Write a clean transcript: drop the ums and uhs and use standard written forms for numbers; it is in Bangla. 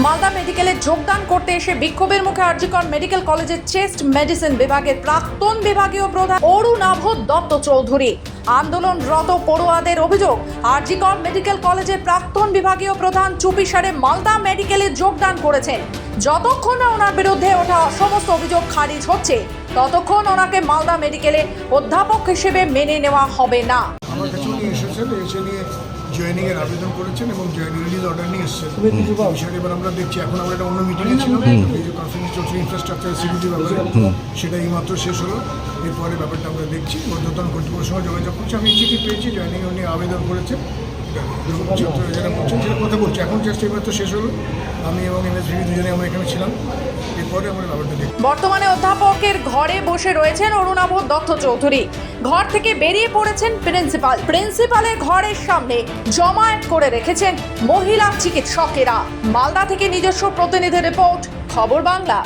মালদা মেডিকেলে যোগদান করতে এসে বিক্ষোভের মুখে আরজিকর মেডিকেল কলেজের চেস্ট মেডিসিন বিভাগের প্রাক্তন বিভাগীয় প্রধান অরুণাভ দত্ত চৌধুরী। আন্দোলনরত পড়ুয়াদের অভিযোগ, আরজিকর মেডিকেল কলেজের প্রাক্তন বিভাগীয় প্রধান চুপিসারে মালদা মেডিকেলে যোগদান করেছেন। যতক্ষণ না ওনার বিরুদ্ধে ওঠা সমস্ত অভিযোগ খারিজ হচ্ছে, ততক্ষণ ওনাকে মালদা মেডিকেলে অধ্যাপক হিসেবে মেনে নেওয়া হবে না। আমার কাছে উনি এসেছেন, এসে নিয়ে জয়েনিং এর আবেদন করেছেন এবং জয়েনিং রিলিজ অর্ডার নিয়ে এসেছেন। বিষয়টা এবার আমরা দেখছি। এখন আমরা একটা অন্য মিটিংয়ে ছিলাম, এই যে কনফারেন্স চলছে ইনফ্রাস্ট্রাকচার সিকিউরিটি ব্যাপারে, সেটা এইমাত্র শেষ হলো। এরপরে ব্যাপারটা আমরা দেখছি, ঊর্ধ্বতন কর্তৃপক্ষের সঙ্গে যোগাযোগ করছি। আমি চিঠি পেয়েছি, জয়েনিং উনি আবেদন করেছেন, যেটা বলছেন সেটা কথা বলছি। এখন জাস্ট এইমাত্র শেষ হলো। আমি এবং এমএসভি দুজনে আমরা এখানে ছিলাম। এরপরে আমরা ব্যাপারটা দেখি। বর্তমানে অধ্যাপকের ঘরে বসে রয়েছেন অরুণাভ দত্ত চৌধুরী। ঘর থেকে বেরিয়ে পড়েছেন প্রিন্সিপালের ঘরের সামনে জমায়েত করে রেখেছেন মহিলা চিকিৎসকেরা। মালদা থেকে নিজস্ব প্রতিনিধি রিপোর্ট, খবর বাংলা।